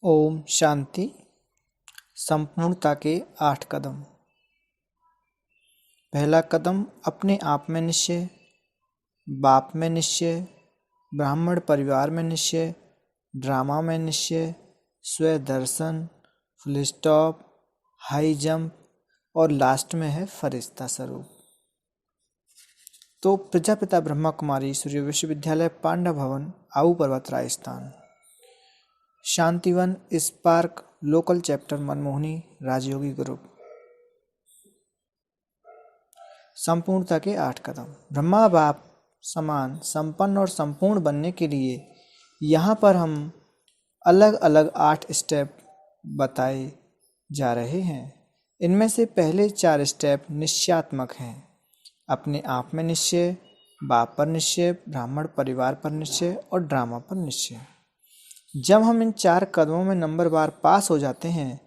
ओम शांति। संपूर्णता के 8 कदम। पहला कदम अपने आप में निश्चय, बाप में निश्चय, ब्राह्मण परिवार में निश्चय, ड्रामा में निश्चय, स्वयं दर्शन, फुल स्टॉप, हाई जंप और लास्ट में है फरिश्ता स्वरूप। तो प्रजापिता ब्रह्मा कुमारी सूर्य विश्वविद्यालय, पांडा Bhawan, Abu Parvat, Rajasthan. Shantivan spark local chapter, Manmohini Rajyogi group. संपूर्णता के 8 कदम। ब्रह्मा बाप समान संपन्न और संपूर्ण बनने के लिए यहाँ पर हम अलग अलग 8 स्टेप बताए जा रहे हैं। इनमें से पहले 4 स्टेप निश्चयात्मक हैं। अपने आप में निश्चय, बाप पर निश्चय, ब्राह्मण परिवार पर निश्चय और ड्रामा पर निश्चय। जब हम इन 4 कदमों में नंबर बार पास हो जाते हैं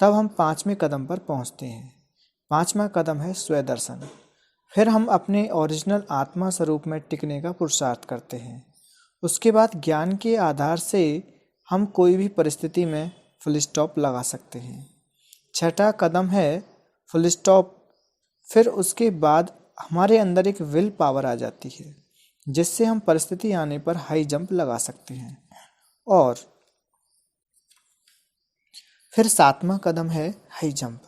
तब हम 5वें कदम पर पहुंचते हैं। 5वां कदम है स्वयं दर्शन। फिर हम अपने ओरिजिनल आत्मा स्वरूप में टिकने का पुरुषार्थ करते हैं। उसके बाद ज्ञान के आधार से हम कोई भी परिस्थिति में फुल स्टॉप लगा सकते हैं। 6वां कदम है फुल स्टॉप। फिर उसके बाद हमारे अंदर एक विल पावर आ जाती है जिससे हम परिस्थिति आने पर हाई जंप लगा सकते हैं। और फिर 7वां कदम है हाई जंप।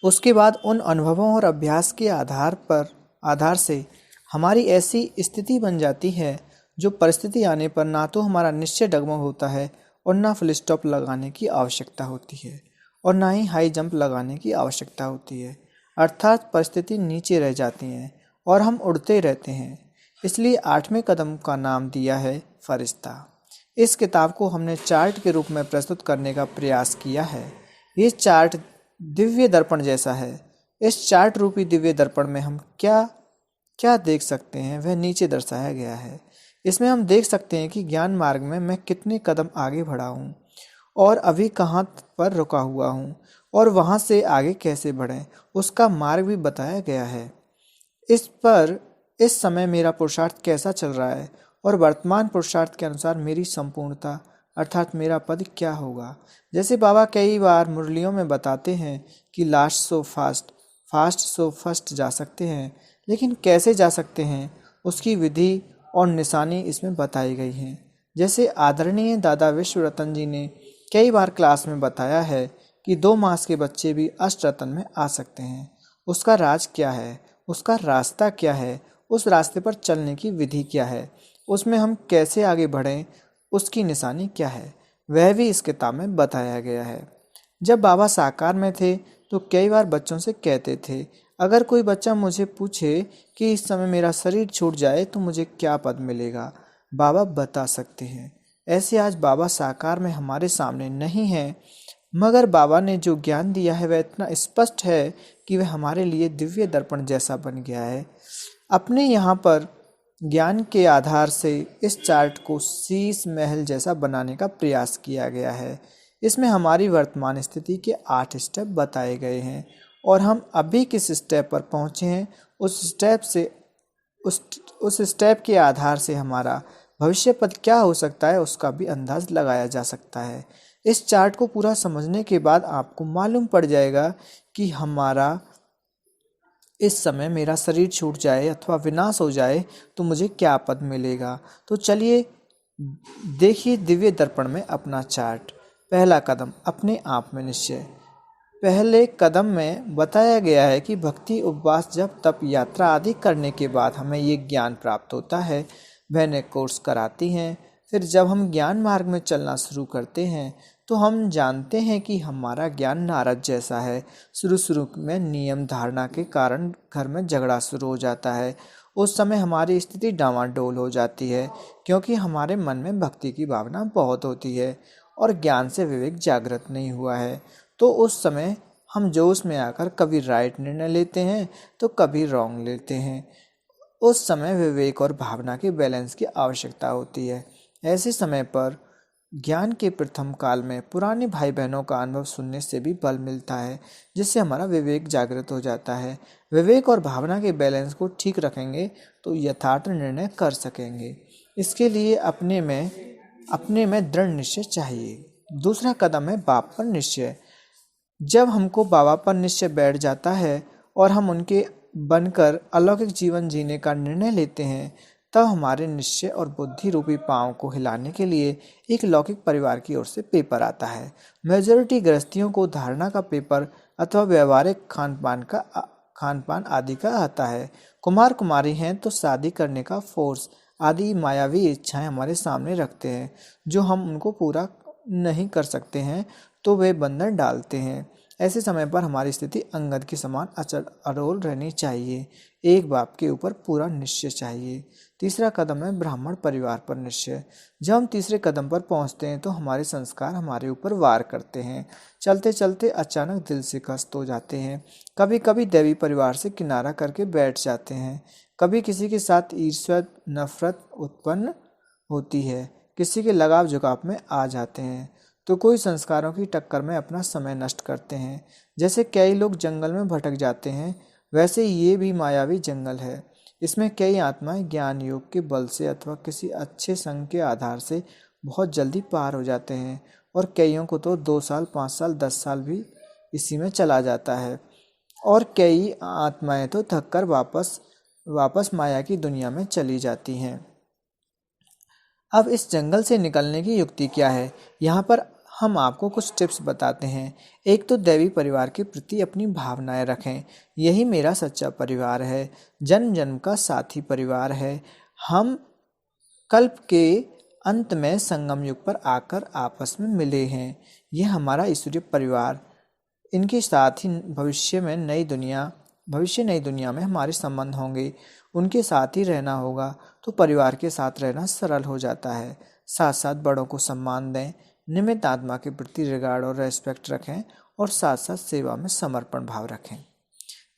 उसके बाद उन अनुभवों और अभ्यास के आधार से हमारी ऐसी स्थिति बन जाती है जो परिस्थिति आने पर ना तो हमारा निश्चय डगमग होता है और ना फुल स्टॉप लगाने की आवश्यकता होती है और ना ही हाई जंप लगाने की आवश्यकता होती है। अर्थात परिस्थिति नीचे रह जाती है और हम उड़ते रहते हैं। इसलिए 8वें कदम का नाम दिया है फरिश्ता। इस किताब को हमने चार्ट के रूप में प्रस्तुत करने का प्रयास किया है। ये चार्ट दिव्य दर्पण जैसा है। इस चार्ट रूपी दिव्य दर्पण में हम क्या क्या देख सकते हैं वह नीचे दर्शाया गया है। इसमें हम देख सकते हैं कि ज्ञान मार्ग में मैं कितने कदम आगे बढ़ा हूँ और अभी कहाँ पर रुका हुआ हूँ और वहाँ से आगे कैसे बढ़ें उसका मार्ग भी बताया गया है। इस समय मेरा पुरुषार्थ कैसा चल रहा है और वर्तमान पुरुषार्थ के अनुसार मेरी संपूर्णता अर्थात मेरा पद क्या होगा। जैसे बाबा कई बार मुरलियों में बताते हैं कि last so fast, fast so first जा सकते हैं, लेकिन कैसे जा सकते हैं उसकी विधि और निशानी इसमें बताई गई हैं। जैसे आदरणीय दादा विश्व रतन जी ने कई बार क्लास में बताया है कि 2 मास के बच्चे भी अष्ट रतन में आ सकते हैं। उसका राज क्या है, उसका रास्ता क्या है, उस रास्ते पर चलने की विधि क्या है, उसमें हम कैसे आगे बढ़ें उसकी निशानी क्या है, वह भी इस किताब में बताया गया है। जब बाबा साकार में थे तो कई बार बच्चों से कहते थे, अगर कोई बच्चा मुझे पूछे कि इस समय मेरा शरीर छूट जाए तो मुझे क्या पद मिलेगा, बाबा बता सकते हैं। ऐसे आज बाबा साकार में हमारे सामने नहीं है, मगर बाबा ने जो ज्ञान दिया है वह इतना स्पष्ट है कि वह हमारे लिए दिव्य दर्पण जैसा बन गया है। अपने यहाँ पर ज्ञान के आधार से इस चार्ट को शीश महल जैसा बनाने का प्रयास किया गया है। इसमें हमारी वर्तमान स्थिति के 8 स्टेप बताए गए हैं और हम अभी किस स्टेप पर पहुँचे हैं उस स्टेप के आधार से हमारा भविष्य पद क्या हो सकता है उसका भी अंदाज लगाया जा सकता है। इस चार्ट को पूरा समझने के बाद आपको मालूम पड़ जाएगा कि हमारा इस समय मेरा शरीर छूट जाए अथवा विनाश हो जाए तो मुझे क्या पद मिलेगा। तो चलिए देखिए दिव्य दर्पण में अपना चार्ट। पहला कदम अपने आप में निश्चय। पहले कदम में बताया गया है कि भक्ति, उपवास, जप, तप, यात्रा आदि करने के बाद हमें ये ज्ञान प्राप्त होता है। बहनें कोर्स कराती हैं। फिर जब हम ज्ञान मार्ग में चलना शुरू करते हैं तो हम जानते हैं कि हमारा ज्ञान नारद जैसा है। शुरू में नियम धारणा के कारण घर में झगड़ा शुरू हो जाता है। उस समय हमारी स्थिति डामाडोल हो जाती है क्योंकि हमारे मन में भक्ति की भावना बहुत होती है और ज्ञान से विवेक जागृत नहीं हुआ है। तो उस समय हम जोश में आकर कभी राइट निर्णय लेते हैं तो कभी रॉन्ग लेते हैं। उस समय विवेक और भावना के बैलेंस की आवश्यकता होती है। ऐसे समय पर ज्ञान के प्रथम काल में पुराने भाई बहनों का अनुभव सुनने से भी बल मिलता है जिससे हमारा विवेक जागृत हो जाता है। विवेक और भावना के बैलेंस को ठीक रखेंगे तो यथार्थ निर्णय कर सकेंगे। इसके लिए अपने में अपने में दृढ़ निश्चय चाहिए। दूसरा कदम है बाप पर निश्चय। जब हमको बाबा पर निश्चय बैठ जाता है और हम उनके बनकर अलौकिक जीवन जीने का निर्णय लेते हैं, तब हमारे निश्चय और बुद्धि रूपी पांव को हिलाने के लिए एक लौकिक परिवार की ओर से पेपर आता है। मेजॉरिटी गृहस्थियों को धारणा का पेपर अथवा व्यवहारिक खान पान आदि का आता है। कुमार कुमारी हैं तो शादी करने का फोर्स आदि मायावी इच्छाएं हमारे सामने रखते हैं, जो हम उनको पूरा नहीं कर सकते हैं तो वे बंधन डालते हैं। ऐसे समय पर हमारी स्थिति अंगद के समान अचल अडोल रहनी चाहिए। एक बाप के ऊपर पूरा निश्चय चाहिए। तीसरा कदम है ब्राह्मण परिवार पर निश्चय। जब हम तीसरे कदम पर पहुंचते हैं तो हमारे संस्कार हमारे ऊपर वार करते हैं। चलते चलते अचानक दिल शिकस्त हो जाते हैं। कभी कभी दैवी परिवार से किनारा करके बैठ जाते हैं। कभी किसी के साथ ईर्ष्या नफरत उत्पन्न होती है। किसी के लगाव झुकाव में आ जाते हैं तो कोई संस्कारों की टक्कर में अपना समय नष्ट करते हैं। जैसे कई लोग जंगल में भटक जाते हैं, वैसे ये भी मायावी जंगल है। इसमें कई आत्माएं ज्ञान योग के बल से अथवा किसी अच्छे संग के आधार से बहुत जल्दी पार हो जाते हैं और कईयों को तो 2 साल 5 साल 10 साल भी इसी में चला जाता है और कई आत्माएं तो थककर वापस वापस माया की दुनिया में चली जाती हैं। अब इस जंगल से निकलने की युक्ति क्या है, यहाँ पर हम आपको कुछ टिप्स बताते हैं। एक तो दैवी परिवार के प्रति अपनी भावनाएं रखें। यही मेरा सच्चा परिवार है, जन्म जन्म का साथी परिवार है। हम कल्प के अंत में संगम युग पर आकर आपस में मिले हैं। यह हमारा ईश्वरीय परिवार, इनके साथ ही भविष्य नई दुनिया में हमारे संबंध होंगे। उनके साथ ही रहना होगा तो परिवार के साथ रहना सरल हो जाता है। साथ साथ बड़ों को सम्मान दें, निमित्त आत्मा के प्रति रिगार्ड और रेस्पेक्ट रखें और साथ साथ सेवा में समर्पण भाव रखें।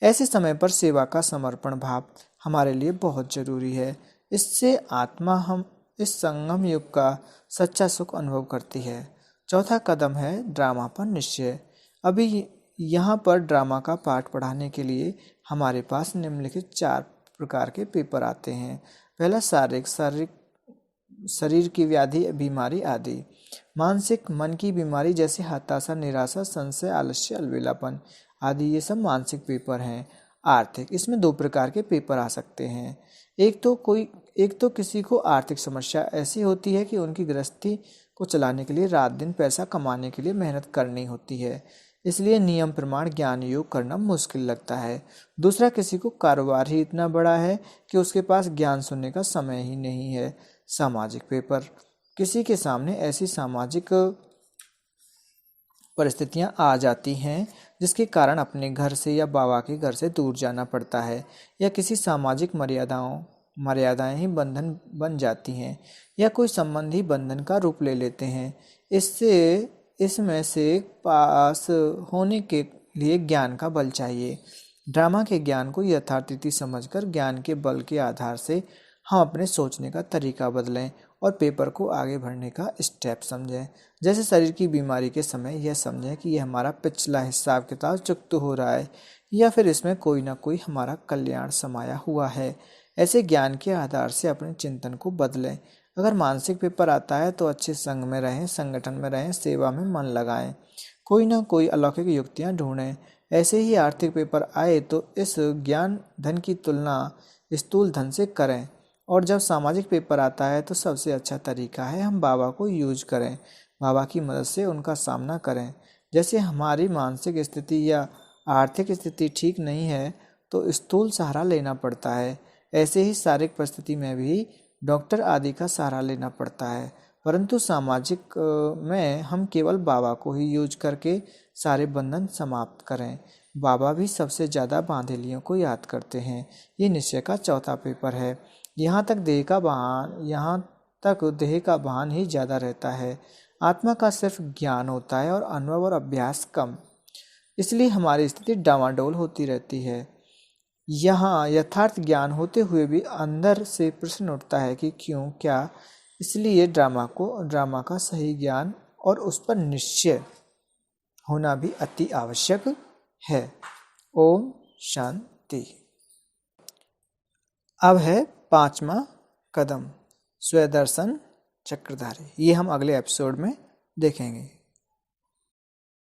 ऐसे समय पर सेवा का समर्पण भाव हमारे लिए बहुत जरूरी है। इससे आत्मा हम इस संगम युग का सच्चा सुख अनुभव करती है। चौथा कदम है ड्रामा पर निश्चय। अभी यहाँ पर ड्रामा का पाठ पढ़ाने के लिए हमारे पास निम्नलिखित 4 प्रकार के पेपर आते हैं। पहला शारीरिक शरीर की व्याधि बीमारी आदि। मानसिक मन की बीमारी जैसे हताशा निराशा संशय आलस्य अलबेलापन आदि, ये सब मानसिक पेपर हैं। आर्थिक, इसमें 2 प्रकार के पेपर आ सकते हैं। एक तो किसी को आर्थिक समस्या ऐसी होती है कि उनकी गृहस्थी को चलाने के लिए रात दिन पैसा कमाने के लिए मेहनत करनी होती है, इसलिए नियम प्रमाण ज्ञान योग करना मुश्किल लगता है। दूसरा, किसी को कारोबार ही इतना बड़ा है कि उसके पास ज्ञान सुनने का समय ही नहीं है। सामाजिक पेपर, किसी के सामने ऐसी सामाजिक परिस्थितियां आ जाती हैं जिसके कारण अपने घर से या बाबा के घर से दूर जाना पड़ता है, या किसी सामाजिक मर्यादाएं ही बंधन बन जाती हैं, या कोई संबंधी बंधन का रूप ले लेते हैं। इसमें से पास होने के लिए ज्ञान का बल चाहिए। ड्रामा के ज्ञान को यथार्थीति समझकर ज्ञान के बल के आधार से हम अपने सोचने का तरीका बदलें और पेपर को आगे बढ़ने का स्टेप समझें। जैसे शरीर की बीमारी के समय यह समझें कि यह हमारा पिछला हिसाब किताब चुकता हो रहा है, या फिर इसमें कोई ना कोई हमारा कल्याण समाया हुआ है। ऐसे ज्ञान के आधार से अपने चिंतन को बदलें। अगर मानसिक पेपर आता है तो अच्छे संग में रहें, संगठन में रहें, सेवा में मन लगाएं, कोई ना कोई अलौकिक युक्तियां ढूंढें। ऐसे ही आर्थिक पेपर आए तो इस ज्ञान धन की तुलना स्थूल धन से करें। और जब सामाजिक पेपर आता है तो सबसे अच्छा तरीका है हम बाबा को यूज करें, बाबा की मदद से उनका सामना करें। जैसे हमारी मानसिक स्थिति या आर्थिक स्थिति ठीक नहीं है तो स्थूल सहारा लेना पड़ता है, ऐसे ही शारीरिक परिस्थिति में भी डॉक्टर आदि का सहारा लेना पड़ता है। परंतु सामाजिक में हम केवल बाबा को ही यूज करके सारे बंधन समाप्त करें। बाबा भी सबसे ज़्यादा बांधेलियों को याद करते हैं। ये निश्चय का चौथा पेपर है। यहाँ तक देह का भान ही ज़्यादा रहता है। आत्मा का सिर्फ ज्ञान होता है और अनुभव और अभ्यास कम, इसलिए हमारी स्थिति डामाडोल होती रहती है। यहाँ यथार्थ ज्ञान होते हुए भी अंदर से प्रश्न उठता है कि क्यों, क्या। इसलिए ड्रामा का सही ज्ञान और उस पर निश्चय होना भी अति आवश्यक है। ओम शांति। अब है 5वां कदम, स्वदर्शन चक्रधारी, ये हम अगले एपिसोड में देखेंगे।